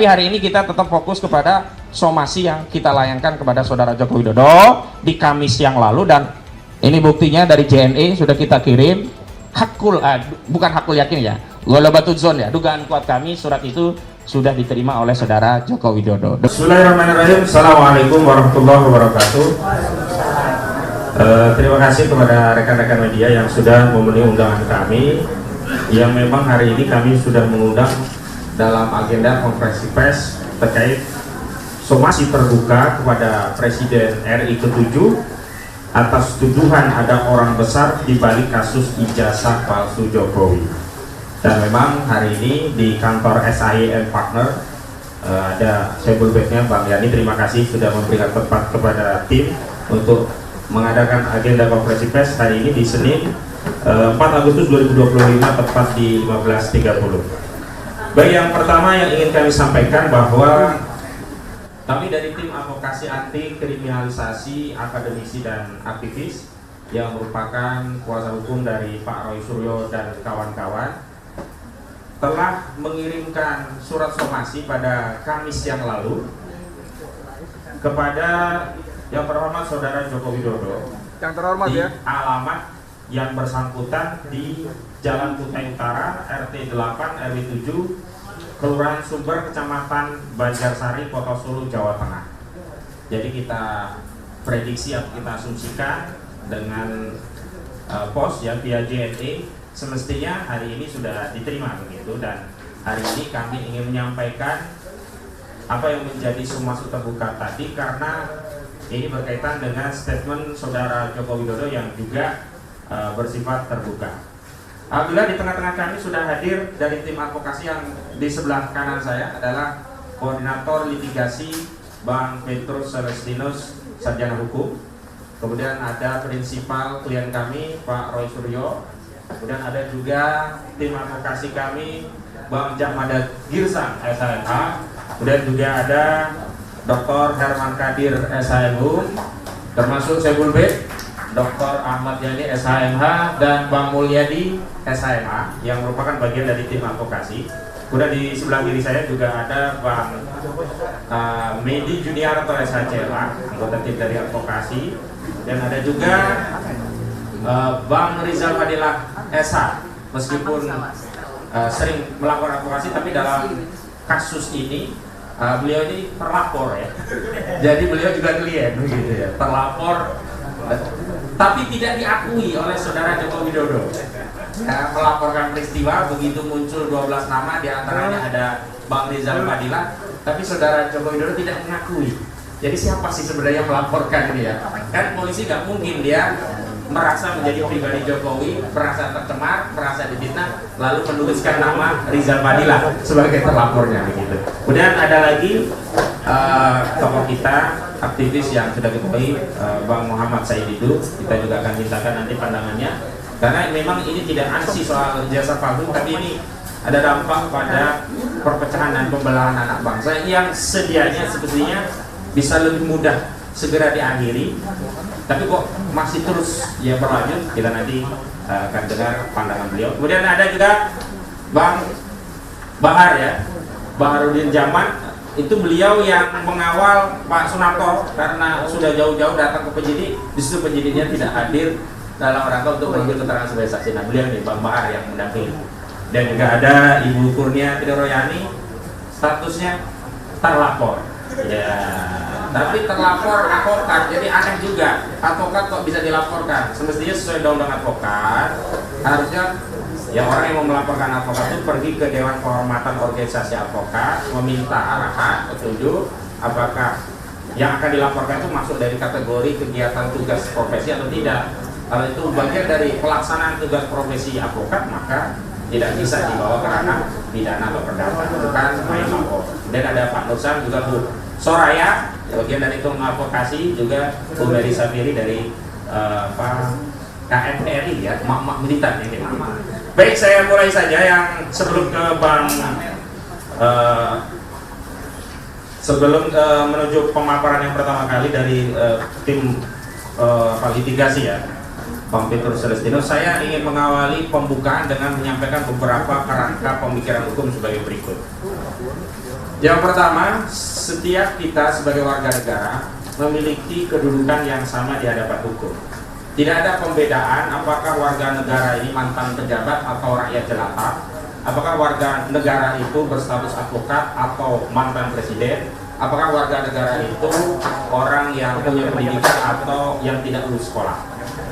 Tapi hari ini kita tetap fokus kepada somasi yang kita layangkan kepada Saudara Joko Widodo di Kamis yang lalu, dan ini buktinya dari JNE sudah kita kirim. Bukan hakul yakin ya, Golobatudzon ya, dugaan kuat kami, surat itu sudah diterima oleh Saudara Joko Widodo. Bismillahirrahmanirrahim. Assalamualaikum warahmatullahi wabarakatuh. Terima kasih kepada rekan-rekan media yang sudah memenuhi undangan kami, yang memang hari ini kami sudah mengundang dalam agenda konferensi pers terkait somasi terbuka kepada Presiden RI ke-7 atas tuduhan ada orang besar di balik kasus ijazah palsu Jokowi. Dan memang hari ini di kantor SIM Partner ada sebelumnya Bang Yani, terima kasih sudah memberikan tempat kepada tim untuk mengadakan agenda konferensi pers hari ini di Senin 4 Agustus 2025 tepat di 15.30. Baik, yang pertama yang ingin kami sampaikan bahwa kami dari tim advokasi anti kriminalisasi akademisi dan aktivis yang merupakan kuasa hukum dari Pak Roy Suryo dan kawan-kawan telah mengirimkan surat somasi pada Kamis yang lalu kepada yang terhormat Saudara Joko Widodo, yang terhormat di ya, alamat yang bersangkutan di Jalan Kutai Utara, RT 8 RW 7, Kelurahan Sumber, Kecamatan Banjarsari, Kota Solo, Jawa Tengah. Jadi kita prediksi atau kita asumsikan dengan pos ya via JNE semestinya hari ini sudah diterima begitu, dan hari ini kami ingin menyampaikan apa yang menjadi somasi terbuka tadi karena ini berkaitan dengan statement Saudara Joko Widodo yang juga bersifat terbuka. Alhamdulillah di tengah-tengah kami sudah hadir dari tim advokasi yang di sebelah kanan saya adalah Koordinator Litigasi Bang Petrus Celestinus, Sarjana Hukum. Kemudian ada Prinsipal klien kami Pak Roy Suryo. Kemudian ada juga tim advokasi kami Bang Jahmada Girsang SHMH. Kemudian juga ada Dr. Herman Kadir SHMU, termasuk Sebul B, Dr. Ahmad Yani SHMH, dan Bang Mulyadi SHMA yang merupakan bagian dari tim advokasi. Kemudian di sebelah kiri saya juga ada Bang Medi Junior atau SHCLA, anggota tim dari advokasi. Dan ada juga Bang Rizal Fadilah SH, meskipun sering melakukan advokasi, tapi dalam kasus ini beliau ini terlapor ya. Jadi beliau juga klien gitu ya, terlapor tapi tidak diakui oleh Saudara Joko Widodo. Ya, melaporkan peristiwa begitu muncul 12 nama, diantaranya ada Bang Rizal Fadilah, tapi Saudara Joko Widodo tidak mengakui. Jadi siapa sih sebenarnya yang melaporkan ini ya? Kan polisi nggak mungkin dia merasa menjadi pribadi Jokowi, merasa tercemar, merasa difitnah, lalu menuliskan nama Rizal Fadilah sebagai terlapornya begitu. Kemudian ada lagi tokoh kita, aktivis yang sudah ketahui, Bang Muhammad Saididu. Kita juga akan mintakan nanti pandangannya, karena memang ini tidak ansi soal jasa palsu, tapi ini ada dampak pada perpecahan dan pembelahan anak bangsa yang sedianya sebetulnya bisa lebih mudah segera diakhiri, tapi kok masih terus ya berlanjut. Kita nanti akan dengar pandangan beliau. Kemudian ada juga Bang Bahar ya, Baharudin Zaman. Itu beliau yang mengawal Pak Sunarto karena sudah jauh-jauh datang ke penyidik, disitu penyidiknya tidak hadir dalam rangka untuk mengambil keterangan sebagai saksi. Nah, beliau nih Bang Bahar yang mendampingi. Dan juga ada Ibu Kurnia Tidoroyani, statusnya terlapor. Ya, tapi terlapor advokat, jadi aneh juga. Advokat kok bisa dilaporkan? Semestinya sesuai undang-undang advokat, harusnya yang orang yang mau melaporkan advokat itu pergi ke Dewan Kehormatan Organisasi Advokat, meminta arahan, petunjuk, apakah yang akan dilaporkan itu masuk dari kategori kegiatan tugas profesi atau tidak. Kalau itu bagian dari pelaksanaan tugas profesi advokat, maka tidak bisa dibawa ke ranah pidana atau perdata, bukan main lapor. Dan ada Pak Nursan, juga Bu Soraya, bagian dari tim advokasi, juga Bu Mary Safiri dari KNPRI ya, mak-mak militan ini. Baik, saya mulai saja yang sebelum ke Bang sebelum menuju pemaparan yang pertama kali dari tim litigasi ya, Bang Petrus Celestinus. Saya ingin mengawali pembukaan dengan menyampaikan beberapa kerangka pemikiran hukum sebagai berikut. Yang pertama, setiap kita sebagai warga negara memiliki kedudukan yang sama di hadapan hukum. Tidak ada pembedaan apakah warga negara ini mantan pejabat atau rakyat jelata, apakah warga negara itu berstatus advokat atau mantan presiden, apakah warga negara itu orang yang punya pendidikan atau yang tidak lulus sekolah.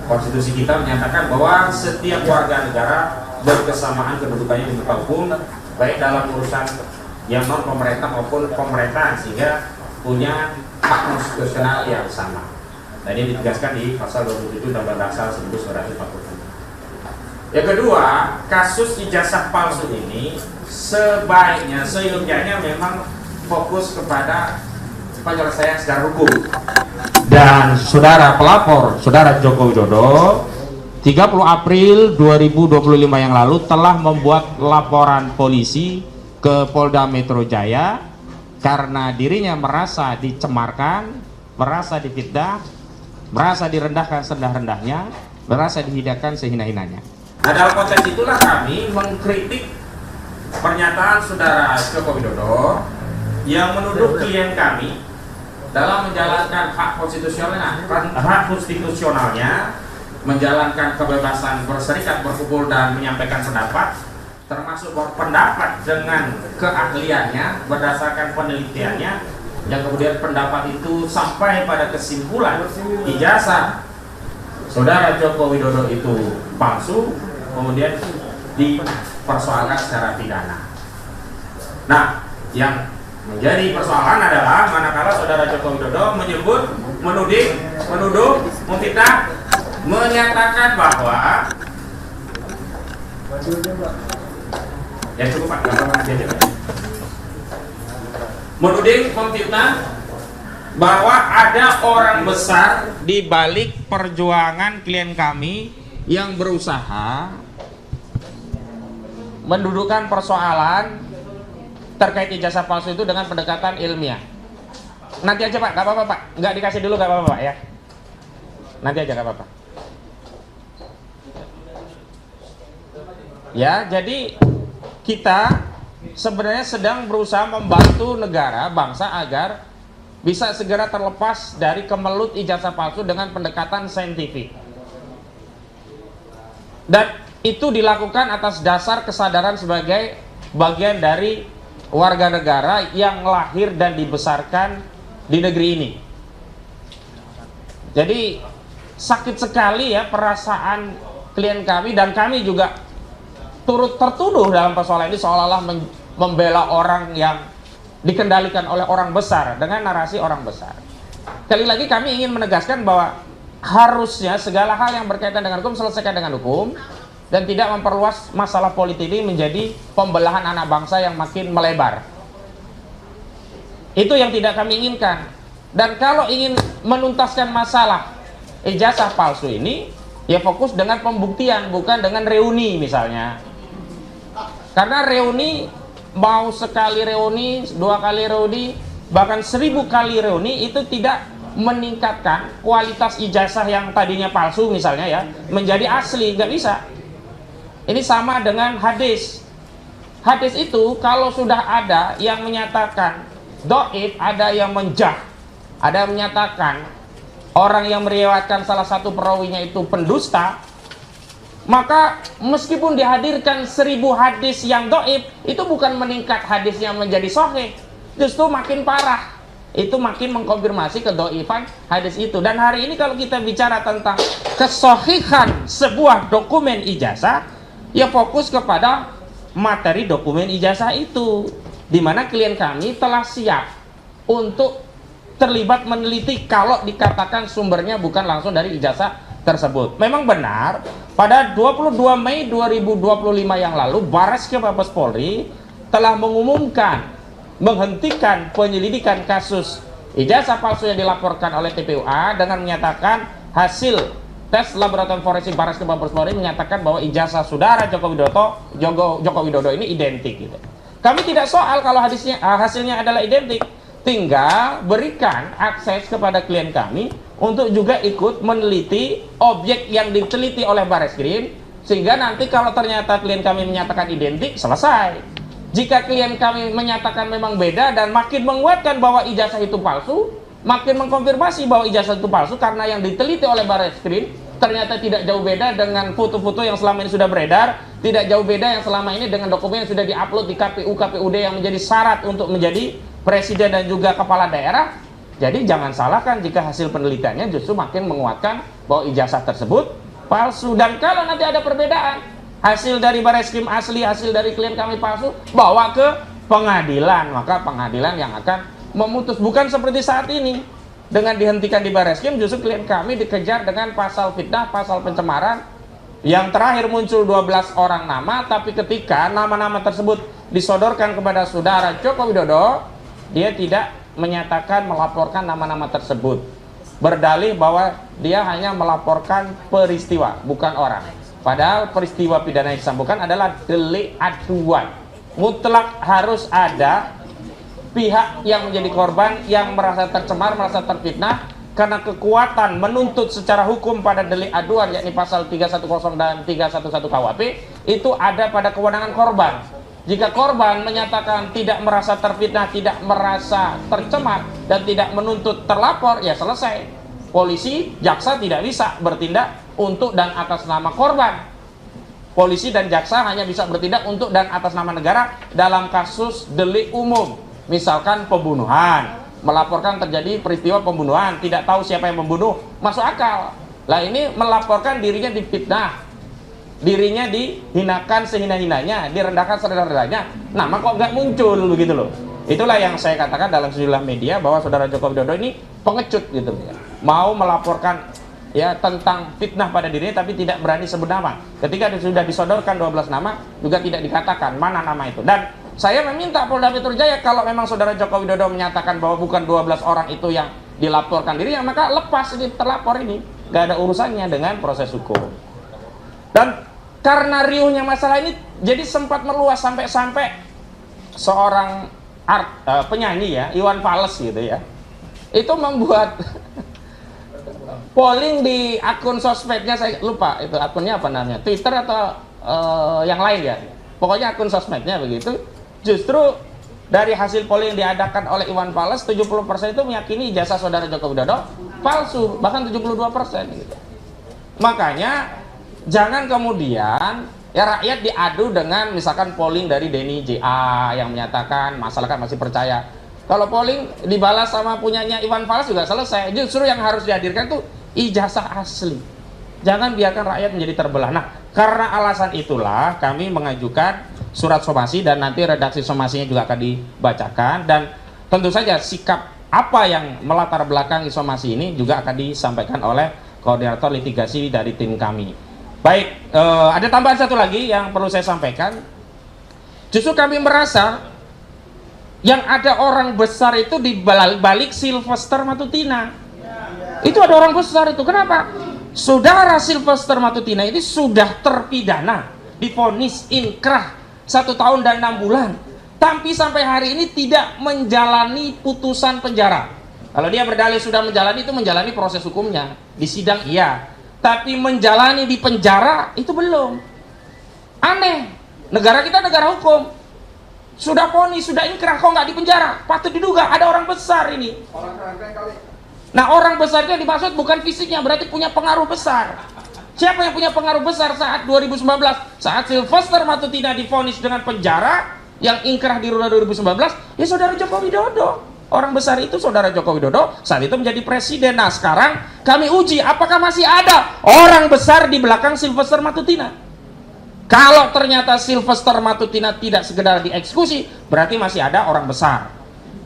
Konstitusi kita menyatakan bahwa setiap warga negara berkesamaan kedudukannya di muka hukum, baik dalam urusan yang non pemerintah maupun pemerintahan, sehingga punya hak konstitusional yang sama. Nah, ini ditegaskan di pasal 27 Undang-Undang Dasar 1945. Yang kedua, kasus ijazah palsu ini sebaiknya, seyogyanya memang fokus kepada penyelesaian secara hukum. Dan saudara pelapor, saudara Joko Widodo, 30 April 2025 yang lalu telah membuat laporan polisi ke Polda Metro Jaya karena dirinya merasa dicemarkan, merasa difitnah, merasa direndahkan serendah-rendahnya, merasa dihinakan sehina-hinanya. Nah, dalam konteks itulah kami mengkritik pernyataan saudara Joko Widodo yang menuduh klien kami dalam menjalankan hak konstitusionalnya, menjalankan kebebasan berserikat, berkumpul dan menyampaikan pendapat, termasuk berpendapat dengan keahliannya berdasarkan penelitiannya, yang kemudian pendapat itu sampai pada kesimpulan ijazah saudara Joko Widodo itu palsu, kemudian dipersoalkan secara pidana. Nah, yang menjadi persoalan adalah manakala saudara Joko Widodo menyebut, menuduh, memfitnah, menyatakan bahwa ya cukup Pak, menuding, memfitnah bahwa ada orang besar di balik perjuangan klien kami yang berusaha mendudukan persoalan terkait ijazah palsu itu dengan pendekatan ilmiah. Nanti aja Pak, gak apa-apa Pak, nggak dikasih dulu gak apa-apa Pak ya. Nanti aja gak apa-apa. Ya, jadi kita sebenarnya sedang berusaha membantu negara, bangsa agar bisa segera terlepas dari kemelut ijazah palsu dengan pendekatan saintifik. Dan itu dilakukan atas dasar kesadaran sebagai bagian dari warga negara yang lahir dan dibesarkan di negeri ini. Jadi sakit sekali ya perasaan klien kami, dan kami juga turut tertuduh dalam persoalan ini seolah-olah membela orang yang dikendalikan oleh orang besar dengan narasi orang besar. Sekali lagi kami ingin menegaskan bahwa harusnya segala hal yang berkaitan dengan hukum selesaikan dengan hukum, dan tidak memperluas masalah politik ini menjadi pembelahan anak bangsa yang makin melebar. Itu yang tidak kami inginkan. Dan kalau ingin menuntaskan masalah ijazah palsu ini, ya fokus dengan pembuktian, bukan dengan reuni misalnya. Karena reuni, mau sekali reuni, 2 kali reuni, bahkan 1000 kali reuni, itu tidak meningkatkan kualitas ijazah yang tadinya palsu misalnya ya, menjadi asli, nggak bisa. Ini sama dengan hadis. Hadis itu kalau sudah ada yang menyatakan dhaif, ada yang menjah, ada yang menyatakan orang yang meriwayatkan salah satu perawinya itu pendusta, maka meskipun dihadirkan 1000 hadis yang dhaif, itu bukan meningkat hadisnya menjadi sahih, justru makin parah. Itu makin mengkonfirmasi kedhaifan hadis itu. Dan hari ini kalau kita bicara tentang kesahihan sebuah dokumen ijazah, ya fokus kepada materi dokumen ijazah itu, di mana klien kami telah siap untuk terlibat meneliti kalau dikatakan sumbernya bukan langsung dari ijazah tersebut. Memang benar, pada 22 Mei 2025 yang lalu, Bareskrim Mabes Polri telah mengumumkan menghentikan penyelidikan kasus ijazah palsu yang dilaporkan oleh TPUA dengan menyatakan hasil tes laboratorium forensik Bareskrim Mabes Polri menyatakan bahwa ijazah saudara Joko Widodo ini identik gitu. Kami tidak soal kalau hasilnya adalah identik, tinggal berikan akses kepada klien kami untuk juga ikut meneliti objek yang diteliti oleh Bareskrim, sehingga nanti kalau ternyata klien kami menyatakan identik, selesai. Jika klien kami menyatakan memang beda dan makin menguatkan bahwa ijazah itu palsu, makin mengkonfirmasi bahwa ijazah itu palsu karena yang diteliti oleh Barreskrim ternyata tidak jauh beda dengan foto-foto yang selama ini sudah beredar, tidak jauh beda yang selama ini dengan dokumen yang sudah diupload di KPU, KPUD yang menjadi syarat untuk menjadi presiden dan juga kepala daerah. Jadi jangan salahkan jika hasil penelitiannya justru makin menguatkan bahwa ijazah tersebut palsu. Dan kalau nanti ada perbedaan, hasil dari Barreskrim asli, hasil dari klien kami palsu, bawa ke pengadilan, maka pengadilan yang akan memutus. Bukan seperti saat ini, dengan dihentikan di Barreskrim justru klien kami dikejar dengan pasal fitnah, pasal pencemaran, yang terakhir muncul 12 orang nama, tapi ketika nama-nama tersebut disodorkan kepada saudara Joko Widodo, dia tidak menyatakan melaporkan nama-nama tersebut, berdalih bahwa dia hanya melaporkan peristiwa, bukan orang. Padahal peristiwa pidana yang disambukan adalah delik aduan. Mutlak harus ada pihak yang menjadi korban yang merasa tercemar, merasa terfitnah karena kekuatan menuntut secara hukum pada delik aduan, yakni pasal 310 dan 311 KUHP, itu ada pada kewenangan korban. Jika korban menyatakan tidak merasa terfitnah, tidak merasa tercemar, dan tidak menuntut terlapor, ya selesai. Polisi, jaksa tidak bisa bertindak untuk dan atas nama korban. Polisi dan jaksa hanya bisa bertindak untuk dan atas nama negara dalam kasus delik umum. Misalkan pembunuhan, melaporkan terjadi peristiwa pembunuhan, tidak tahu siapa yang membunuh, masuk akal. Lah ini melaporkan dirinya difitnah, dirinya dihinakan sehina-hinanya, direndahkan serendah-rendahnya, nama kok nggak muncul begitu loh. Itulah yang saya katakan dalam sejumlah media bahwa saudara Joko Widodo ini pengecut gitu ya. Mau melaporkan ya tentang fitnah pada dirinya tapi tidak berani sebut nama. Ketika sudah disodorkan 12 nama juga tidak dikatakan mana nama itu. Dan saya meminta Polda Metro Jaya, kalau memang saudara Joko Widodo menyatakan bahwa bukan 12 orang itu yang dilaporkan dirinya, maka lepas ini terlapor ini, gak ada urusannya dengan proses hukum. Dan karena riuhnya masalah ini jadi sempat meluas sampai seorang penyanyi ya, Iwan Fals gitu ya, itu membuat polling di akun sosmednya, saya lupa itu akunnya apa namanya, Twitter atau yang lain ya, pokoknya akun sosmednya begitu. Justru dari hasil polling yang diadakan oleh Iwan Fals, 70% itu meyakini ijazah saudara Joko Widodo palsu, bahkan 72% gitu. Makanya jangan kemudian ya rakyat diadu dengan misalkan polling dari Denny JA yang menyatakan masyarakat masih percaya. Kalau polling dibalas sama punyanya Iwan Fals juga selesai. Justru yang harus dihadirkan tuh ijazah asli. Jangan biarkan rakyat menjadi terbelah. Nah, karena alasan itulah kami mengajukan surat somasi dan nanti redaksi somasinya juga akan dibacakan, dan tentu saja sikap apa yang melatar belakangi somasi ini juga akan disampaikan oleh koordinator litigasi dari tim kami. Baik, ada tambahan satu lagi yang perlu saya sampaikan. Justru kami merasa yang ada orang besar itu di balik Sylvester Matutina. Itu ada orang besar itu. Kenapa? Saudara Sylvester Matutina ini sudah terpidana, divonis inkrah 1 tahun dan 6 bulan, tapi sampai hari ini tidak menjalani putusan penjara. Kalau dia berdalih sudah menjalani, itu menjalani proses hukumnya di sidang iya, tapi menjalani di penjara itu belum. Aneh, negara kita negara hukum, sudah vonis, sudah inkrah, kok nggak di penjara? Patut diduga ada orang besar ini. Nah, orang besar itu yang dimaksud bukan fisiknya, berarti punya pengaruh besar. Siapa yang punya pengaruh besar saat 2019? Saat Sylvester Matutina divonis dengan penjara, yang ingkrah di 2019, ya saudara Joko Widodo. Orang besar itu saudara Joko Widodo saat itu menjadi presiden. Nah, sekarang kami uji apakah masih ada orang besar di belakang Sylvester Matutina. Kalau ternyata Sylvester Matutina tidak sekedar dieksekusi, berarti masih ada orang besar.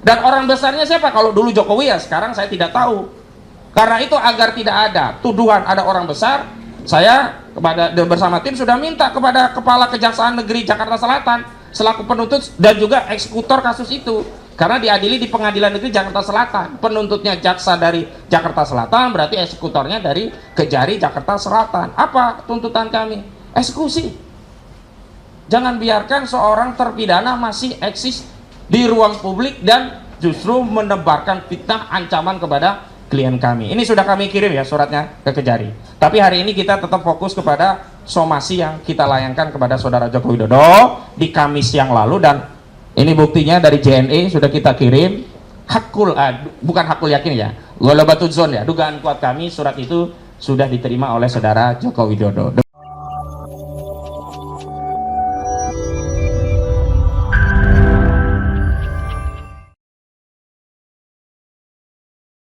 Dan orang besarnya siapa? Kalau dulu Jokowi ya, sekarang saya tidak tahu. Karena itu agar tidak ada tuduhan ada orang besar, saya bersama tim sudah minta kepada Kepala Kejaksaan Negeri Jakarta Selatan selaku penuntut dan juga eksekutor kasus itu. Karena diadili di Pengadilan Negeri Jakarta Selatan. Penuntutnya jaksa dari Jakarta Selatan, berarti eksekutornya dari Kejari Jakarta Selatan. Apa tuntutan kami? Eksekusi. Jangan biarkan seorang terpidana masih eksis di ruang publik dan justru menebarkan fitnah ancaman kepada klien kami. Ini sudah kami kirim ya suratnya ke Kejari. Tapi hari ini kita tetap fokus kepada somasi yang kita layangkan kepada saudara Joko Widodo di Kamis yang lalu, dan Ini buktinya dari JNE sudah kita kirim. Bukan hakul yakin ya, ghalabatuz dzon ya, dugaan kuat kami surat itu sudah diterima oleh saudara Joko Widodo.